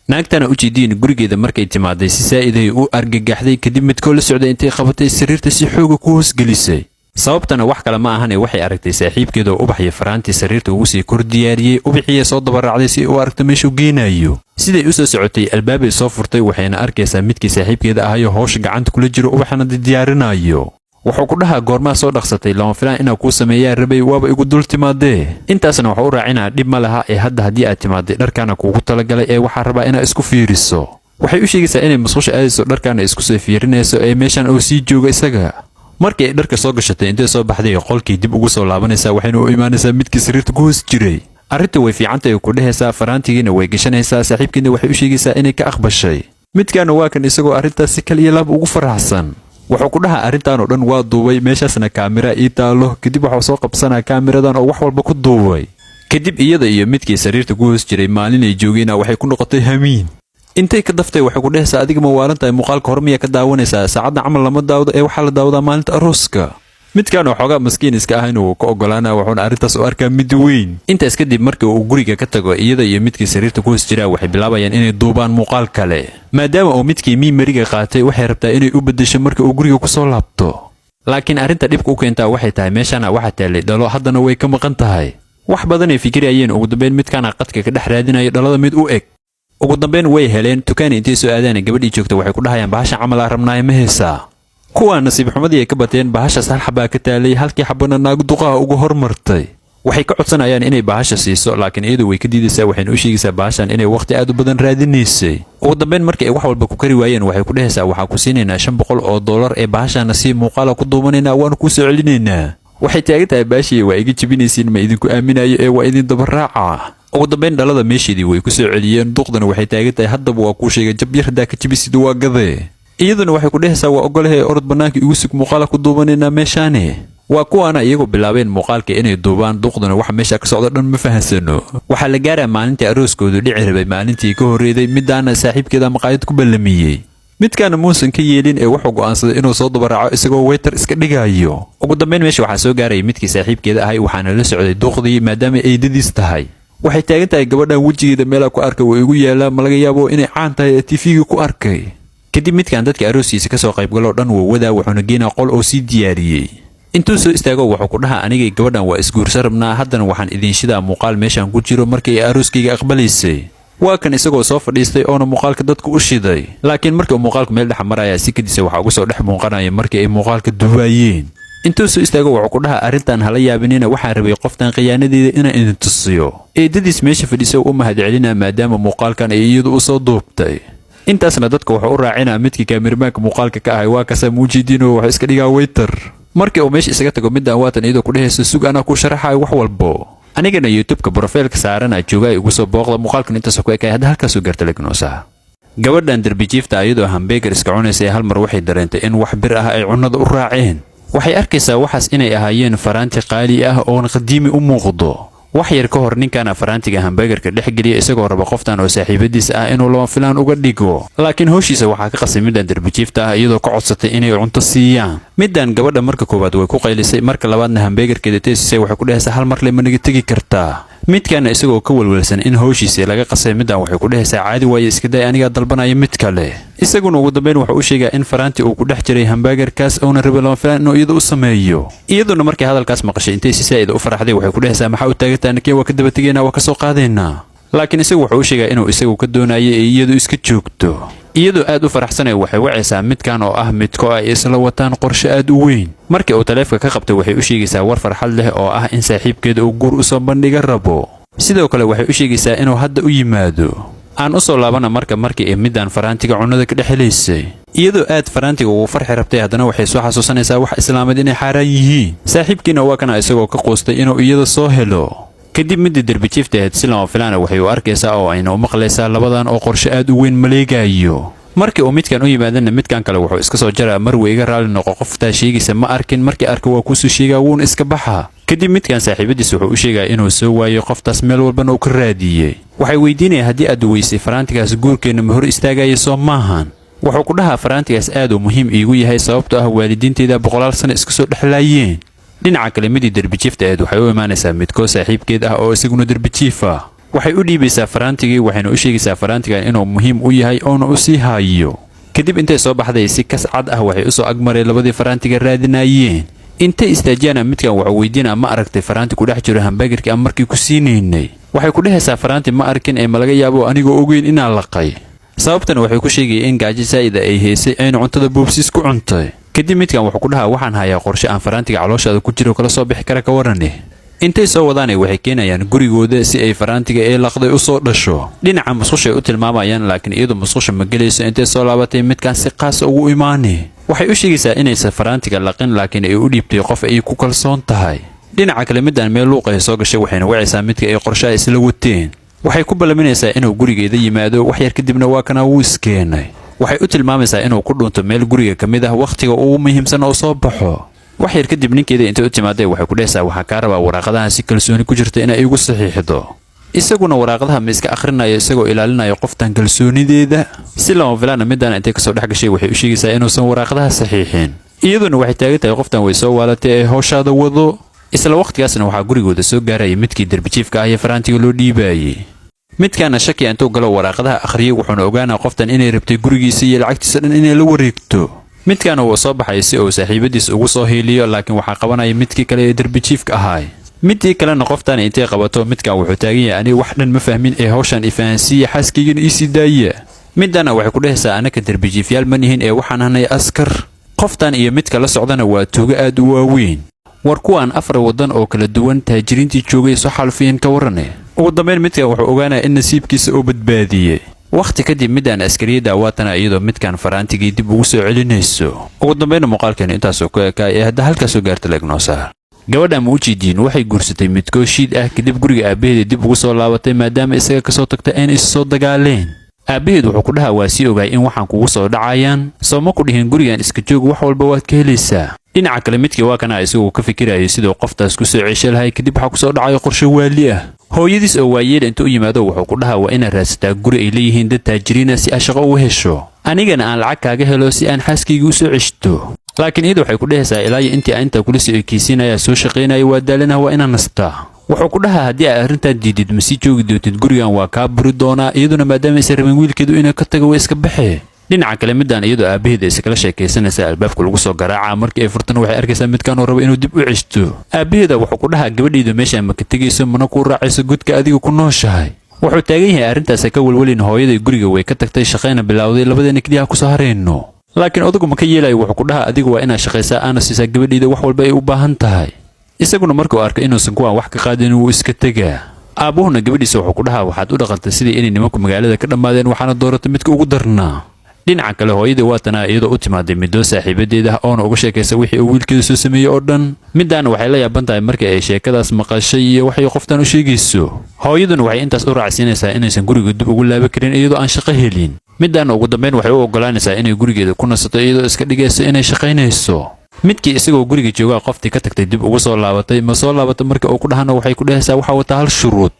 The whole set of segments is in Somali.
naagtana u jeediin gurigeeda markay timaaday si saa'iday u argagaxday kadib midkood la socday intay qabatay sariirta si xoog ku hoos gelisay sababtana wax kale ma ahan waxay aragtay saaxiibkeeda oo ubax iyo faraanti sariirta ugu sii kor diyaariyay ubaxiye soo dabaracday si uu aragto meesha uu geenayo siday u soo socotay albaabay soo furtay waxayna arkaysaa midkii saaxiibkeeda ahayo hoosh gacanta kula jiro ubaxna diyaarinayo wuxuu ku dhahaa goorma soo dhaqsatay lama filaan inaa ku sameeyaa rabay waaba igu dul timaadee intaasna wuxuu u raacinaa dhib ma laha hadda haddii aad timaaday dharkaana kuugu talagalay waxaa rabaa inaa isku fiiriso waxay u sheegaysaa inay musqusha aadayso dharkaana isku soo fiirinayso meeshan oo sii jooga isaga markii ay dharka soo gashatay intay soo baxday qolkii dib ugu soo laabanaysaa waxayna u imaanaysaa midkii sariirta ku hoos jiray arrinta way fiicantahay ku dhehaysaa faraantigiina way gashanaysaa saaxiibkiina waxay u sheegaysaa inay ka aqbashay midkaana waa kan isagoo arrintaas si kal iyo laab ugu faraxsan wuxuu ku dhahaa arrintan oo dhan waa duubay meeshaasna kaamira ii taalo kadib waxuu soo qabsanaa kaamiradan oo wax walba ku duubay kadib iyada iyo midkii sariirta ku hoos jiray maalin ay joogeenna waxay ku noqotay hamiin intay ka daftay waxay ku dhehaysaa adiga ma waalantahay muuqaalka hore miyaa ka daawanaysaa saacadda camal lama daawado waxaa la daawadaa maalinta arooska midkaan oo xoogaa maskiin iska ah inuu ka ogolaana wuxuuna arrintaas u arkaa mid weyn intaas kadib markii uu guriga ka tago iyada iyo midkii sariirta ku hoos jiraa waxay bilaabayaan inay duubaan muuqaal kale maadaama uu midkii miimariga qaatay waxay rabtaa inay u beddesho marka uu guriga ku soo laabto laakiin arrinta dhibka u keentaa waxay tahay meeshana waxaa taallay dhalo haddana way ka maqan tahay wax badanay fikirayeen ugu dambayn midkaana qadka ka dhex raadinayo dhalada mid u eg ugu dambayn way heleen tukaani intay soo aadaan gabadhii joogta waxay ku dhahayaan bahasha camalaa rabnaayo ma heesaa kuwaa nasiib xumadii ay ka bateen bahashaas hal xabaa ka taalay halkii xabana naag duqaha ugu hormartay waxay ka codsanayaan inay bahasha siiso laakiin iyadu way ka diidaysaa waxayna u sheegaysaa bahashan inay wakhti aad u badan raadinaysay ugu dambayn markii ay wax walba ku kari waayeen waxay ku dhehaysaa waxaa ku siinaynaa $500 bahashana si muuqaala ku duubanaynaa waanu kuu soo celinaynaa waxay taagan tahay baashii waa iga jebinaysiin ma idinku aaminayo waa idin dabaraaca ugu dambayn dhalada meesheedii way ku soo celiyeen duqdana waxay taagan tahay haddaba waa kuu sheegay jabyar haddaa ka jebisid waa gadee iyaduna waxay ku dhehaysaa waa ogolahay orod bannaanka igu sug muuqaala ku duubanaynaa meeshaane waa kuwaana iyagu bilaabeen muuqaalka inay duubaan duqduna waxa meesha ka socdo dhan ma fahansano waxaa la gaaraa maalintii arooskoodu dhici rabay maalintii ka horreeday midaana saaxiibkeeda maqaayad ku ballamiyey midkaana muusan ka yeelin wuxuu go'aansaday inuu soo dabaraaco isagoo weytar iska dhigaayo ugu dambayn meesha waxaa soo gaarayay midkii saaxiibkeeda ahay waxaana la socday duqdii maadaama eedadiis tahay waxay taagan tahay gabadhan wejigeeda meelaa ku arkay waa igu yaalaa ma laga yaabo inay caan tahay tiifigii ku arkay kadib midkaan dadka arooskiisa ka soo qaybgaloo dhan wuu wadaa wuxuuna geenaa qol oo sii diyaariyey intuu soo istaago wuxuu ku dhahaa anigay gabadhan waa isguursan rabnaa haddana waxaan idiin shidaa muuqaal meeshaan ku jiro markii ay arooskayga aqbalaysay waa kan isagoo soo fadhiistay oona muuqaalka dadku u shiday laakiin markii uu muuqaalku meel dhex maraya si kadisa waxaa uga soo dhex muuqanaya markii ay muuqaalka duwaayeen intuu soo istaago wuxuu ku dhahaa arrintan hala yaabinina waxaan rabay qoftan khiyaanadeeda inaan idin tusiyo eedadiis meesha fadhiisa u mahadcelinaa maadaama muuqaalkan ay iyadu u soo duubtay intaasna dadka wuxuu u raacinaa midkii kaamirmaanka muuqaalka ka ahay waa kasaa muujidiinoo wuxuu iska dhigaa weytar markii uu meesha isaga tago midaan waatan iyadoo ku dhehayso sug anaa ku sharaxayo wax walbo anigana youtubeka brofaylka saarana joogaa igu soo booqda muuqaalkan intaasoo ku ekay hadda halkaasuu gaarta lagnoosaha gabadhan derbijiifta iyadoo hambeegar iska cunaysay hal mar waxay dareentay in wax bir ah ay cunnada u raaceen waxay arkaysaa waxaas inay ahaayeen faraanti qaali ah oona qadiimi u muuqdo wax yar ka hor ninkaana faraantiga hambeegarka dhex geliya isagoo raba qoftan oo saaxiibadiis ah inuu lama filaan uga dhigo laakiin howshiisa waxaa ka qasay midaan derbijiifta ah iyadoo ka codsatay inay cunto siiyaan midaan gabadha marka koowaad way ku qaylisay marka labaadna hambeegarkeeda teesisay waxay ku dhehaysaa hal mar le ma naga tegi kartaa midkaana isagoo ka walwalsan in howshiisii laga qasay midaan waxay ku dhehaysaa caadi waaye iska day anigaa dalbanaya mid kale isaguna ugu dambayn wuxuu u sheegaa in faraanti uu ku dhex jiray hambeegarkaas uuna raba lama filaan inuu iyada u sameeyo iyaduna markay hadalkaas maqashay intay si saa'ida u faraxday waxay ku dhehaysaa maxaa u taagantaa nakeen waa ka daba tegaynaa waa ka soo qaadaynaa laakiin isagu wuxuu u sheegaa inuu isagu ka doonayay iyadu iska joogto iyadoo aad u faraxsanay waxay wacaysaa midkan oo ah midko ay isla wataan qorshe aad u weyn markii uu taleefka ka qabtay waxay u sheegaysaa war farxad leh oo ah in saaxiibkeeda uu guur u soo bandhiga rabo sidoo kale waxay u sheegaysaa inuu hadda u yimaado aan u soo laabana markii ay midaan faraantiga cunnada ka dhexelaysay iyadoo aad faraantiga ugu farxi rabtay haddana waxay soo xasuusanaysaa wax islaameed inay xaaraan yihiin saaxiibkiina waa kana isagoo ka quustay inuu iyada soo helo kadib midda derbijiifta ahayd si lama filaana waxay u arkaysaa oo ayna u maqlaysaa labadan oo qorshe aad u weyn maleegayo markii uu midkan u yimaadana midkan kale wuxuu iska soo jaraa marwey iga raali noqo qoftaa sheegaysa ma arkin markii arka waa kuusoo sheegaa wuuna iska baxa kadib midkan saaxiibadiis wuxuu u sheegaa inuu soo waayo qoftaas meel walbana uu ka raadiyey waxay weydiinayaan haddii aad weysay faraantigaas guurkeenna ma hor istaagaya soo maahan wuxuu ku dhahaa faraantigaas aad uu muhiim iigu yahay sababtoo ah waalidiinteyda 100 sano iska soo dhexlaayeen dhinaca kale midii derbijiifta ahayd waxay u imaanaysaa midkoo saaxiibkeed ah oo isaguna derbijiif ah waxay u dhiibaysaa faraantigii waxayna u sheegaysaa faraantigan inuu muhiim u yahay oona u sii haayo. kadib intay soo baxday si kas cad ah waxay u soo agmareen labadii faraantiga raadinayeen. intay istaajiyaan midkan wuxuu weydiinaa ma aragtay faraanti ku dhex jiro hamburgerkii aan markii ku siinaynay. waxay ku dhehaysaa faraanti ma arkin ee ma laga yaabo anigoo ogeyn inaan laqay. sababtana waxay ku sheegayeen in gaajo saa'id ay haysay ayna cuntada boobsiis ku cuntay. kadib midkan wuxuu ku dhahaa waxaan hayaa qorshe aan faraantiga calooshaada ku jiro kala soo bixi kara ka warane. intay soo wadaanay waxay keenayaan gurigooda si ay faraantiga ee laqday u soo dhasho. dhinaca musqushay u tilmaamayaan laakiin iyadu musqusha ma gelayso. intay soo laabatay midkan si qaas ugu imaanay. waxay u sheegaysaa inaysan faraantiga laqin laakiin ay u dhiibtay qof ay ku kalsoon tahay. dhinaca kale midaan meel luuq ay soo gashay waxayna wacaysaa midka ay qorshaha isla wateen. waxay ku ballaminaysaa inuu gurigeeda yimaado wax yar kadibna waa kana wuu iskeenay. waxay u tilmaamaysaa inuu ku dhunto meel guriga ka mid ah wakhtiga ugu muhiimsan oo soo baxo. wax yar kadib ninkeeda intay u timaaday waxay ku dhehaysaa waxaa kaa rabaa waraaqadaha si kalsooni ku jirta inay igu saxiixdo. isaguna waraaqadaha ma iska akhrinayo isagoo ilaalinayo qoftan kalsoonideeda. si lama filaana midaan intay kasoo dhex gashay waxay u sheegaysaa inuusan waraaqadaha saxiixin. iyaduna waxay taagan tahay qoftan way soo waalatay ee howshaada wado. isla wakhtigaasna waxaa gurigooda soo gaaraya midkii derbijiifka ah ee faraantiga loo dhiibaayey. midkaana shaki intuu galo waraaqadaha akhriyay wuxuuna ogaanaa qoftan inay rabtay gurigiisa iyo lacagtiisa dhan inay la wareegto. midkaana wuu soo baxay si uu saaxiibadiis ugu soo hiiliyo laakiin waxaa qabanaya midkii kale ee derbijiifka ahaay. midii kalena qoftan intay qabato midkan wuxuu taagan yahay aniga wax dhan ma fahmin ee hawshan ifahansiiya xaaskaygana iisii daaya. midana waxay ku dhehaysaa anaka derbijiifyaal ma nihin ee waxaan hanay askar. qoftan iyo midka la socdana waa tuugo aad u waaweyn. war kuwaan 4 waddan oo kala duwan taajiriintii joogay soo xalfiyeen ka warane. ugu dambeyn midkan wuxuu ogaanaya in nasiibkiisa uu badbaadiyey. wakhti kadib midaan askariyada waatana iyadoo midkan faraantigii dib ugu soo celinayso. ugu dambeyn muuqaalkeena intaasoo ku ekaay ee hadda halkaasoo gaarta leegnoo saar. gabadha ma u jeediin waxay guursatay midkoo shiid ah kadib guriga aabbaheeda dib ugu soo laabatay maadaama isaga kasoo tagtay ayna is soo dagaaleen. aabbaheed wuxuu ku dhahaa waa sii ogaay in waxaan kugu soo dhacayaan soo ma ku dhihin gurigan iska joog wax walba waad ka helaysaa. dhinaca kale midkii waa kana isagoo ka fikirayay siduu qoftaas ku soo ceesha lahay kadib waxaa ku soo dhacayo qorshe waali ah. hooyadiis oo waayeela intuu u yimaado wuxuu ku dhahaa waa inaad raadsataa guri ay leeyihiin dad taajiriina si aad shaqo uga hesho. anigana aan lacag kaaga helo si aan xaaskayga u soo ceshto. laakiin iyadu waxay ku dhehaysaa ilaayo intii aan intaa kula soo ekeysiinaya soo shaqaynaya waa daalanaha waa inaan nastaa. wuxuu ku dhahaa haddii aad arrintan diidid ma sii joogi doontid gurigan waa kaa buri doonaa. iyaduna maadaama aysan rabin wiilkeedu inay ka tago way iska baxee. dhinaca kale midaan iyadoo aabbaheeda iskala sheekaysanaysa albaabka lagu soo garaaca markii ay furtana waxay arkaysaa midkaan oo rabo inuu dib u ceshto. aabbaheeda wuxuu ku dhahaa gabadhaydu meeshaan ma ka tegayso mana kuu raacayso godka adiga ku nooshahay. wuxuu taagan yahay arrintaas ka walwalin hooyaday guriga way ka tagtay shaqayna bilowday labadeena keliya ku soo harayno. laakiin odagu ma ka yeelayo wuxuu ku dhahaa adigu waa inaad shaqaysaa aana siisaa gabadhayda wax walba ay u baahan tahay. isaguna markuu arkay inuusan kuwaan wax ka qaadin wuu iska tegaa. aabbuhuna gabadhiisa wuxuu ku dhahaa waxaad u dhaqantay sidii inay nimanku magaalada ka dhammaadeen waxaana dooratay midka ugu darnaa. dhinaca kale hooyadii waatanaa iyadoo u timaaday midoo saaxiibadeeda oona uga sheekaysa wixii uu wiilkeeda soo sameeyey oo dhan. midaana waxay la yaaban tahay markii ay sheekadaas maqashay iyo waxay qoftan u sheegayso. hooyaduna waxay intaas u raacsiinaysaa inaysan guriga dib ugu laaban karin iyadoo aan shaqo helin. midaana ugu dambeyn waxay u ogolaanaysaa inay gurigeeda ku nasato iyadoo iska dhigayso inay shaqaynayso. midkii isagoo guriga joogaa qoftii ka tagtay dib ugu soo laabatay ma soo laabatay marka uu ku dhahana waxay ku dhehaysaa waxaa wataa hal shuruud.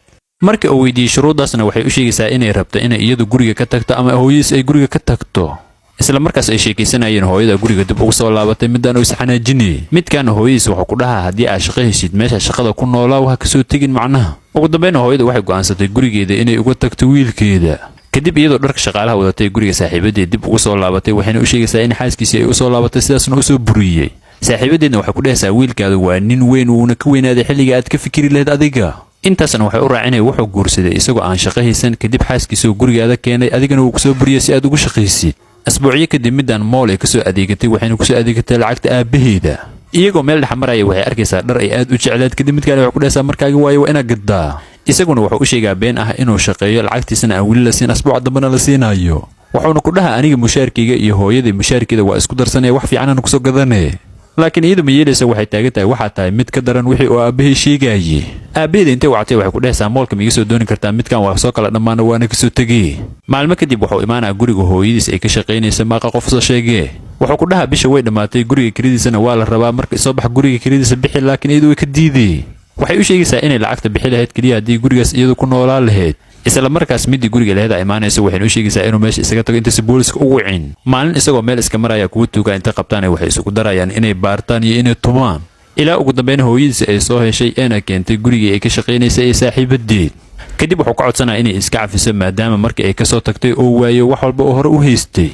markii uu weydiiyey shuruuddaasna waxay u sheegaysaa inay rabto inay iyadu guriga ka tagto ama hooyadiis ay guriga ka tagto. isla markaas ay sheekaysanayeen hooyada guriga dib ugu soo laabatay midaan uu isxanaajinayay. midkaana hooyadiis wuxuu ku dhahaa haddii aad shaqo heshid meesha shaqada ku noolaa waxa ka soo tegin macnaha. ugu dambeyn hooyada waxay go'aansatay gurigeeda inay uga tagto wiilkeeda. kadib iyadoo dharka shaqaalaha wadatay guriga saaxiibadeed dib ugu soo laabatay waxayna u sheegaysaa in xaaskiisii ay u soo laabatay sidaasna u soo buriyey. saaxiibadeedna waxay ku dhehaysaa wiilkaadu waa nin weyn wuuna ka weynaaday xilliga aad ka fikiri lahayd adiga. intaasna waxay u raacinay wuxuu guursaday isagoo aan shaqo haysan kadib xaaskiisuu gurigaada keenay adigana wuu ku soo buriyey si aad ugu shaqaysid. asbuucyo kadib midaan mool ay ka soo adeegatay waxayna ku soo adeegatay lacagta aabbaheeda. iyagoo meel dhex maraya waxay arkaysaa dhar ay aad u jeclayd kadib midkaan waxay ku dhehaysaa markaaga waayo waa inaad gaddaa. isaguna wuxuu u sheegaa been ah inuu shaqeeyo lacagtiisana aan weli la siin asbuuca dambena la siinayo. wuxuuna ku dhahaa aniga mushaarkayga iyo hooyadii mushaarkeeda waa isku darsanaya wax fiicanana kusoo gadanee. laakiin iyadu ma yeelaysa waxay taagan tahay waxaa tahay mid ka daran wixii uu aabbahay sheegaayey. aabbaheeda intay wactay waxay ku dhehaysaa moolka ma iga soo dooni kartaa midkan waa soo kala dhammaana waana ka soo tegey. maalmo kadib wuxuu imaanaa guriga hooyadiis ay ka shaqaynaysa maaqa qof soo sheegee. wuxuu ku dhahaa bisha way dhammaatay guriga kiradiisana waa la rabaa marka soo bax guriga kiradiisa bixi laakiin iyadu way ka diiday. waxay u sheegaysaa inay lacagta bixi lahayd keliya haddii gurigaas iyadu ku noolaa lahayd. isla markaas midii guriga laheeda imaanaysa waxayna u sheegaysaa inuu meesha isaga tago intaysa booliska u wicin. maalin isagoo meel iska maraya kuwa tuuga inta qabtaan waxay isugu darayaan inay baartaan iyo inay tumaan. ilaa ugu dambeyn hooyadiisa ay soo heshay eena keentay gurigii ay ka shaqaynaysay ee saaxiibadeed. kadib wuxuu ka codsanaa inay iska cafiso maadaama markii ay kasoo tagtay oo waayo wax walba oo hore u haystay.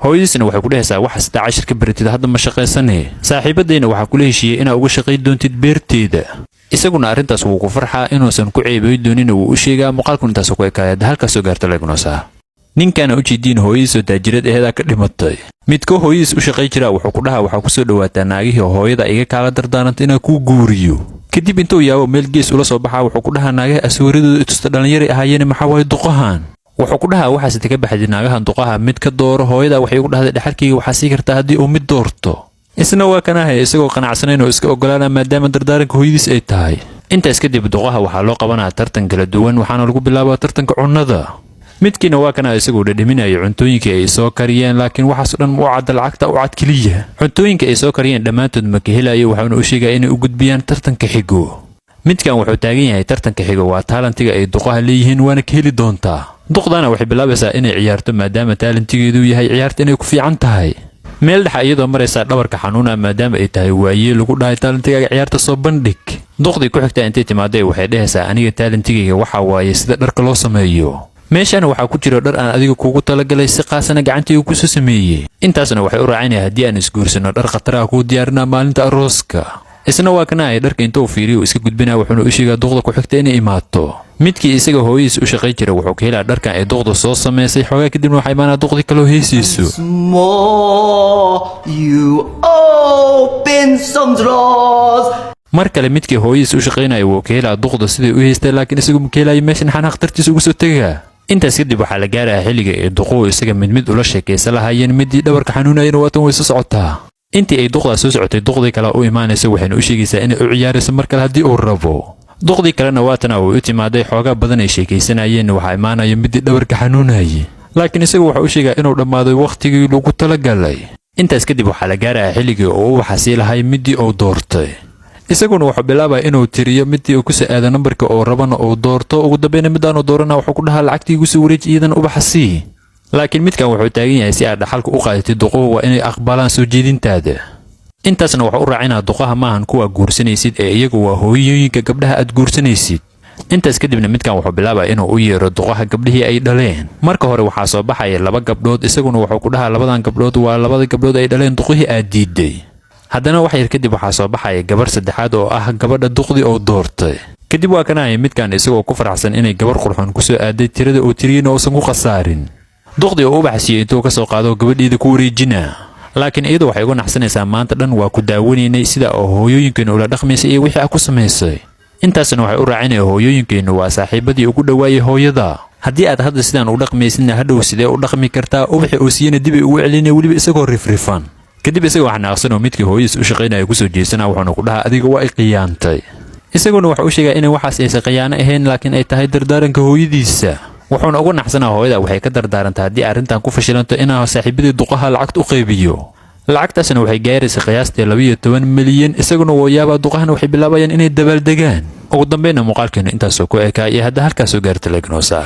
hooyadiisna waxay ku dhehaysaa waxaas taa cashir ka baratid hadda ma shaqaysane. saaxiibadayna waxaa kula heshiiyey inaa uga shaqayn doontid beerteeda. isaguna arrintaas wuu ku farxaa inuusan ku ceebay doonin wuu u sheegaa muuqaalku intaas ku ekaayad halkaasoo gaarta leegnosa. ninkaana u jeediin hooyadiisoo taajirad aheedaa ka dhimatay. midkoo hooyadiis u shaqay jira wuxuu ku dhahaa waxaa ku soo dhawaataa naagihii hooyada iga kaala dardaaranta inaa kuu guuriyo. kadib intuu yaabo meel gees ula soo baxaa wuxuu ku dhahaa naagaha aswaradooda itusta dhallinyari ahaayeen maxaa waaye duqahan. wuxuu ku dhahaa waxaas inta ka baxday naagahan duqaha mid ka dooro hooyada waxay ugu dhahday dhaxalkayga waxaa sii kartaa haddii uu mid doorto. isna waa kanaahay isagoo qanacsanayn oo iska ogolaana maadaama dardaaranka hooyadiis ay tahay. intaas kadib duqaha waxaa loo qabanaa tartan kala duwan waxaana lagu bilaabaa tartanka cunnada. midkiina waa kanaa isagoo dhadhaminaya cuntooyinkii ay soo kariyeen laakiin waxaas dhan u cadda lacagta u cad keliya. cuntooyinka ay soo kariyeen dhammaantood ma ka helayo waxaana u sheegaa inay u gudbiyaan tartanka xigo. midkan wuxuu taagan yahay tartanka xigo waa taalantiga ay duqaha leeyihiin waana ka heli doontaa. duqdana waxay bilaabaysaa inay ciyaarto maadaama taalantigeedu yahay ciyaarta inay ku fiican tahay. meel dhexa iyadoo maraysaa dhabarka xanuuna maadaama ay tahay waaye lagu dhahay taalantigaaga ciyaarta soo bandhig. duqdii ku xigtaa intay timaaday waxay dhehaysaa aniga taalantigayga waxaa waaye sida dharka loo sameeyo. meeshana waxaa ku jiro dhar aan adiga kuugu talagalay si qaasana gacantayga kusoo sameeyey. intaasna waxay u raacinaya haddii aan isguursano dhar khataraha kuu diyaarinaa maalinta arooska. isna waa kanaahay dharka intuu fiiriyo iska gudbinaa wuxuuna u sheegaa duqda ku xigta inay imaato. midkii isaga hooyadiis u shaqay jira wuxuu ka helaa dharkan ay duqda soo samaysay xoogaa kadibna waxaa imaanaa duqdii kaloo heesayso. mar kale midkii hooyadiis u shaqaynaya wuu ka helaa duqda siday u haystay laakiin isagu ma ka helayo meeshan xanaaq dartiisa uga soo tegaa. intaas kadib waxaa la gaarayaa xilliga ay duquhu isaga mid ula sheekaysa lahaayeen midii dhabarka xanuunayana waatan way soo socotaa. intii ay duqdaa soo socotay duqdii kale u imaanaysa waxayna u sheegaysaa inay u ciyaarayso mar kale haddii uu rabo. duqdii kalena waatana way u timaaday xoogaa badan ay sheekaysanayeen waxaa imaanaya midii dhabarka xanuunayay. laakiin isagu waxa u sheegaa inuu dhammaaday wakhtigii lagu talagalay. intaas kadib waxaa la gaarayaa xilligii uu ubaxa sii lahay midii uu doortay. isaguna wuxuu bilaabaa inuu tiriyo midii uu ku soo aado nambarka oo rabana uu doorto ugu dambayna midaanu doorana wuxuu ku dhahaa lacagtii igu soo wareeji iyadana ubaxa sii. laakiin midkan wuxuu taagan yahay si aad dhaxalka u qaadatid duquhu waa inay aqbalaan soo jeedintaada. intaasna wuxuu u raacinaa duqaha maahan kuwa guursanaysid ee iyagu waa hooyooyinka gabdhaha aad guursanaysid. intaas kadibna midkan wuxuu bilaabaa inuu u yeero duqaha gabdhihii ay dhaleen. marka hore waxaa soo baxaya 2 gabdhood isaguna wuxuu ku dhahaa labadan gabdhood waa 2 gabdhood ay dhaleen duqihii aad diiday. haddana wax yar kadib waxaa soo baxaya gabar saddexaad oo ah gabadha duqdii oo doortay. kadib waa kanaahay midkan isagoo ku faraxsan inay gabar qurxoon ku soo aaday tirada oo tiriyeen uusan ku khasaarin. duqdii oo ubaxa siiyey intuu ka soo qaado gabadheeda ku wareejinaa. laakiin iyadu waxay uga naxsanaysaa maanta dhan waa ku daawanaynay sida oo hooyooyinkeenu ula dhaqmaysay iyo wixii ku samaysay. intaasna waxay u raacinaya hooyooyinkeenu waa saaxiibadii ugu dhawaayay hooyada. haddii aad hadda sidaan u dhaqmaysidna hadhow sidee u dhaqmi kartaa ubaxi oo siiyana dib ay ugu celinaya weliba isagoo rifrifan. kadib isaga wax naaqsan oo midkii hooyadiis u shaqaynaya ku soo jeesanaa wuxuuna ku dhahaa adiga waa i qiyaantay. isaguna waxa uu sheegaa in waxaas aysan khiyaano ahayn laakiin ay tahay dardaaranka hooyadiisa. wuxuuna uga naxsanaa hooyada waxay ka dardaarantaa haddii arrintan ku fashilanto inaa saaxiibadii duqaha lacagta u qaybiyo. lacagtaasna waxay gaaraysaa qiyaastii 12 milyan isaguna wuu yaabaa duqahana waxay bilaabayaan inay dabaaldegaan. ugu dambayna muuqaalkeenu intaasoo ku ekaa iyo hadda halkaasoo gaarta leegnoosa.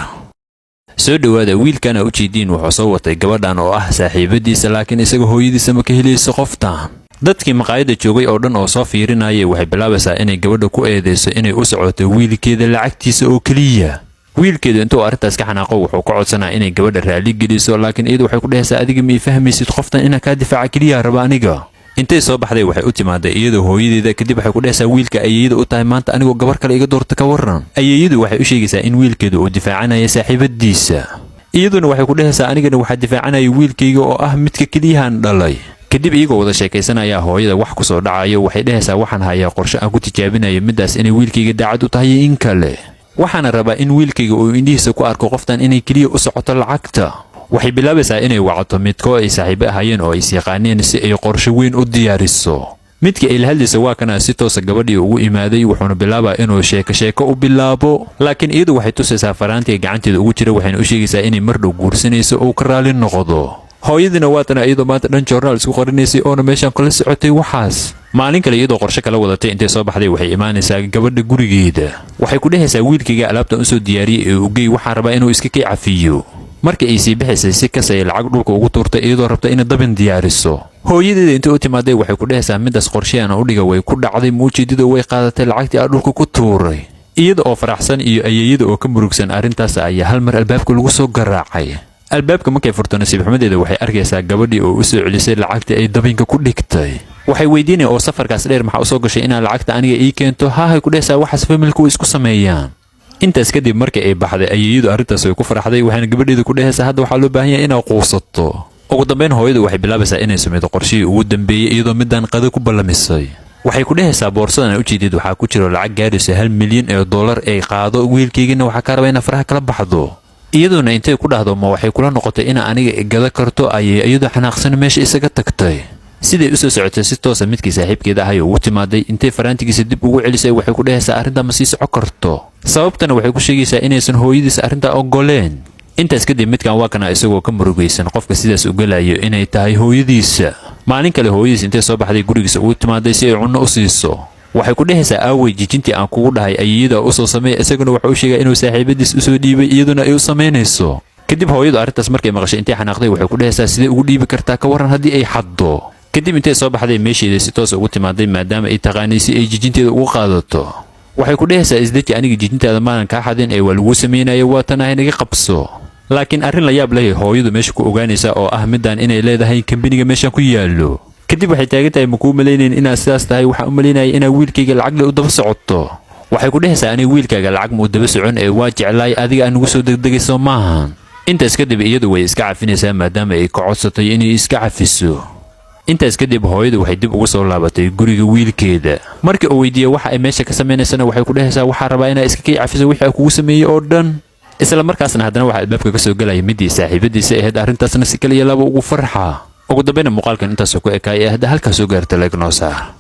soo dhawaada wiilkana u jeediin wuxuu soo watay gabadhan oo ah saaxiibadiisa laakiin isaga hooyadiisa ma ka helayso qoftan. dadkii maqaayada joogay oo dhan oo soo fiirinayay waxay bilaabaysaa inay gabadha ku eedeyso inay u socoto wiilkeeda lacagtiisa oo keliya. wiilkeedu intuu arrintaas ka xanaaqo wuxuu ka codsanaa inay gabadha raali geliso laakiin iyadu waxay ku dhehaysaa adiga ma ii fahmaysid qoftan inaa kaa difaaca keliya raba aniga. intay soo baxday waxay u timaaday iyadoo hooyadeeda kadib waxay ku dhehaysaa wiilka ayeeyada u tahay maanta anigoo gabar kale iga doorta ka waran. ayeeyadu waxay u sheegaysaa in wiilkeedu uu difaacanaya saaxiibadiisa. iyaduna waxay ku dhehaysaa anigana waxaa difaacanaya wiilkayga oo ah midka keliyahan dhalay. kadib iyagoo wada sheekaysanaya hooyada wax ku soo dhacayo waxay dhehaysaa waxaan hayaa qorshe aan ku tijaabinayo midaas inay wiilkayga daacad u tahay in kale. waxaana rabaa in wiilkayga uu indhihiisa ku arko qoftan inay keliya u socoto lacagta. waxay bilaabaysaa inay wacdo midkoo ay saaxiibo ahaayeen oo is yaqaaneen si ay qorshe weyn u diyaariso. midkii ay la hadlaysa waa kana si toosa gabadhii ugu imaaday wuxuuna bilaabaa inuu sheeko u bilaabo laakiin iyadu waxay tusaysaa faraantiga gacanteeda ugu jira waxayna u sheegaysaa inay mar dhow guursanayso oo ka raali noqdo. hooyadiina waatana iyadoo maanta dhan joornaal isku qorinaysay oona meeshaan kala socotay waxaas. maalin kale iyadoo qorshe kala wadatay intay soo baxday waxay imaanaysaa gabadha gurigeeda. waxay ku dhehaysaa wiilkayga alaabtan u soo diyaariyey ee ugey waxaan rabaa inuu iska kay cafiyo. markii ay sii bixaysay si kasay lacag dhulka ugu tuurtay iyadoo rabta inay dabin diyaariso. hooyadeeda intii u timaaday waxay ku dhehaysaa midaas qorsheana u dhiga way ku dhacday muujeedida way qaadatay lacagtii aan dhulka ku tuuray. iyada oo faraxsan iyo ayeeyada oo ka murugsan arrintaas ayaa hal mar albaabka lagu soo garaacay. albaabka markay furto nasiib xumadeeda waxay arkaysaa gabadhii oo u soo celisay lacagta ay dabinka ku dhigtay. waxay weydiinay oo safarkaas dheer maxaa u soo gashay inaad lacagta aniga ii keento. haahay ku dhehaysaa waxaas familku isku sameeyaan. intaas kadib markii ay baxday ayeeyadu arrintaas way ku faraxday, waxayna gabadheedu ku dhehaysaa hadda waxaa loo baahan yahay inaad quusato. ugu dambeyn hooyadu waxay bilaabaysaa inay samaydo qorshihii ugu dambeeyey iyadoo midaan qado ku ballamisay. waxay ku dhehaysaa boorsadan u jeedid waxaa ku jiro lacag gaadhaysa $1 milyan ay qaado, wiilkaygina waxaa ka rabaa inaad faraha kala baxdo. iyaduna intay ku dhahdo ma waxay kula noqotay ina aniga igada karto ayay iyadoo xanaaqsan meesha isaga tagtay. siday u soo socotay si toosa midkii saaxiibkeeda ahay ugu timaaday, intay faraantigiisa dib ugu celisay waxay ku dhehaysaa arrintaa ma sii soco karto. sababtana waxay ku sheegaysaa inaysan hooyadiisa arrintaa ogoleen. intaas kadib midkan waa kana isagoo ka murugaysan qofka sidaas u galayo inay tahay hooyadiisa. maalin kale hooyadiis intay soo baxday gurigiisa ugu timaaday si ay cunno u siiso. waxay ku dhehaysaa aaway jijintii aan kugu dhahay ayeeyada u soo sameey, isaguna waxa uu sheegay inuu saaxiibadiis u soo dhiibay iyaduna ay u samaynayso. kadib hooyadu arrintaas markay maqashay intay xanaaqday waxay ku dhehaysaa sidee ugu dhiibi kartaa ka waran haddii ay xaddo. kadib intay soo baxday meesheeda si toos ugu timaaday maadaama ay taqaanay si ay jijinteeda ugu qaadato. waxay ku dhehaysaa isdeji aniga jijintaada maalan kaa xadin ee waa lagu samaynayo waatan ahay naga qabso. laakiin arrin la yaab leh hooyadu meesha ku ogaanaysa oo ah midaan inay leedahay kambaniga meeshan ku yaallo. kadib waxay taagan tahay makuu malaynayn inaad sidaas tahay, waxaa u malaynaya inaad wiilkayga lacagle u daba socoto. waxay ku dhehaysaa aniga wiilkaaga lacag ma u daba socon ee waa jeclaay adiga aan ugu soo degdegayso maahan. intaas kadib iyadu way iska cafinaysaa maadaama ay ka codsatay inay iska cafiso. intaas kadib hooyadu waxay dib ugu soo laabatay guriga wiilkeeda. markii uu weydiiyey waxa ay meesha ka samaynaysana waxay ku dhehaysaa waxaa rabaa inaad iska kay cafiso wixii aan kugu sameeyey oo dhan. isla markaasna haddana waxaa albaabka ka soo galaya midii saaxiibadiisa ahayd, arrintaasna si kaliya laba ugu farxa. ugu dambayna muuqaalkan intaasoo ku ekaay ee hadda halkaa soo gaarta legnoosa.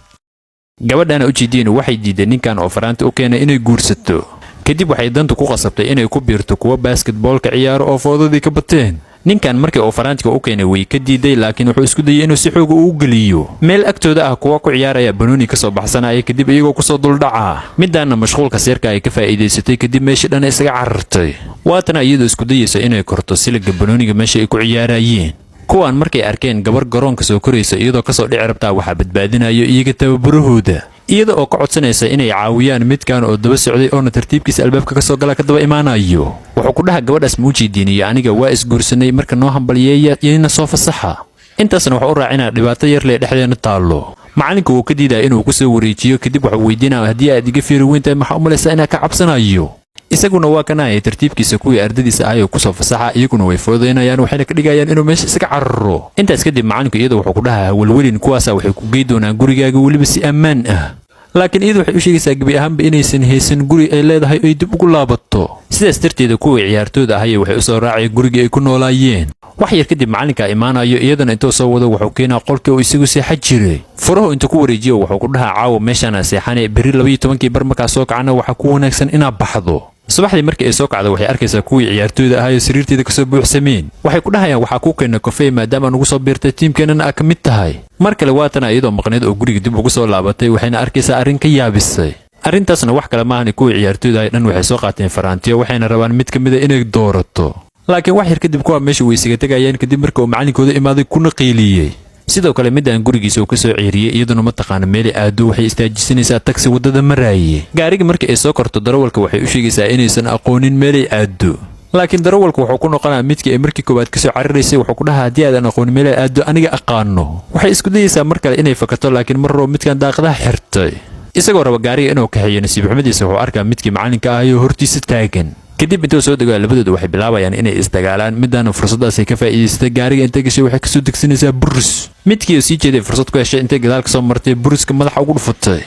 gabadhaana u jeediin waxay diiday ninkan oo faraanti u keenay inay guursato. kadib waxay dantu ku qasabtay inay ku biirto kuwa basketboolka ciyaaro oo foodadii ka bateen. ninkan markii uu faraantiga u keenay way ka diiday, laakiin wuxuu isku dayay inuu si xooga ugu geliyo meel agtooda ah kuwa ku ciyaaraya banooni ka soo baxsanaya kadib iyagoo ku soo duldhaca. midaana mashquulka seerka ay ka faa'iidaysatay kadib meesha dhan isaga carartay. waatana iyadoo isku dayaysa inay korto siliga banooniga meesha ay ku ciyaarayeen. kuwaan markay arkeen gabar garoonka soo koraysa iyadoo kasoo dhici rabtaa waxaa badbaadinayo iyaga tababarahooda, iyada oo ka codsanaysa inay caawiyaan midkan oo daba socday oona tartiibkiisa albaabka ka soo gala ka daba imaanayo. wuxuu ku dhaha gabadhaas ma u jeediiniyo aniga waa isguursanay marka noo hambalyeeya iyana soo fasaxa. intaasna wuxuu u raacinaa dhibaato yar lee dhexdeena taallo. macalinku wuu ka diidaya inuu ku soo wareejiyo, kadib wuxuu weydiinaya haddii aad iga fiiri weyntahay maxaa u malaysaa inaa ka cabsanayo. isaguna waa kanahaya tartiibkiisa kuwii ardadiisa ahay oo ku soo fasaxa, iyaguna way foodaynayaan waxayna ka dhigayaan inuu meesha isaga cararo. intaas kadib macalinku iyada wuxuu ku dhahaa welwelin kuwaasaa waxay ku gey doonaan gurigaaga weliba si ammaan ah. laakiin iyadu waxay u sheegaysaa gebi ahaanba inaysan haysan guri ay leedahay ay dib ugu laabato. sidaas darteeda kuwii ciyaartooda ahaya waxay u soo raaceen gurigii ay ku noolaayeen. wax yar kadib macalinkaa imaanayo, iyadana intuu soo wado wuxuu keenaa qolkii uu isagu seexa jiray. furahu intuu ku wareejiyo wuxuu ku dhahaa caawa meeshaana seexane berri 12 bar markaa soo kacana waxaa ku wanaagsan inaad baxdo. subaxdii markii ay soo kacdo waxay arkaysaa kuwii ciyaartooyda ahaayoo sariirteeda kasoo buuxsameen. waxay ku dhahayaan waxaa kuu keena kofey maadaama nugu soo biirtay tiimkeenana aad ka mid tahay. mar kale waatana iyadoo maqneed oo guriga dib ugu soo laabatay waxayna arkaysaa arrin ka yaabisay. arrintaasna wax kale maahan kuwii ciyaartooyda ay dhan waxay soo qaateen faraantiyo waxayna rabaan mid ka mid a inay doorato. laakiin wax yar kadib kuwa meesha way isaga tegayeen kadib marka uu macalinkooda imaaday kuna qiiliyey. sidoo kale midaan gurigiisa uu ka soo ceeriyey iyaduna ma taqaana meeli aado waxay istaajisanaysaa taksi waddada maraaye. gaariga markii ay soo korto darawalka waxay u sheegaysaa inaysan aqoonin meelay aado. laakiin darawalku wuxuu ku noqonaa midkii ay markii koowaad ka soo cararaysay wuxuu ku dhahaa haddii aadan aqoonin meelay aado aniga aqaano. waxay isku dayaysaa mar kale inay fakato laakiin mar rabo midkan daaqadaha xirtay. isagoo raba gaariga inuu kaxeeyo nasiib xumadiisa wuxuu arkaa midkii macalinka ahayoo hortiisa taagan. kadib intuu soo dego labadooda waxay bilaabayaan inay isdagaalaan. midaana fursadaasay ka faa'iidaysatay gaariga intay gashay waxay kasoo degsanaysaa burus. midkii oo sii jeeday fursad ku heshay intay gadaal ka soo martay buruska madaxa ugu dhufatay.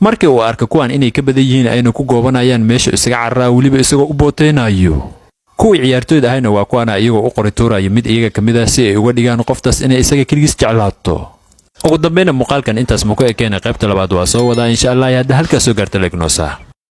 markii uu arka kuwan inay ka badan yihiin ayna ku goobanayaan meesha isaga cararaa weliba isagoo u booteynayo. kuwii ciyaartooyda ahayna waa kuwana iyagoo u qori tuurayo mid iyaga ka mid ah si ay uga dhigaan qoftaas inay isaga keligiis jeclaato. ugu dambayna muuqaalkan intaas ma ku ekeena qaybta labaad waa soo wadaa insha allah hadda halkaas soo gaarta legnoosa.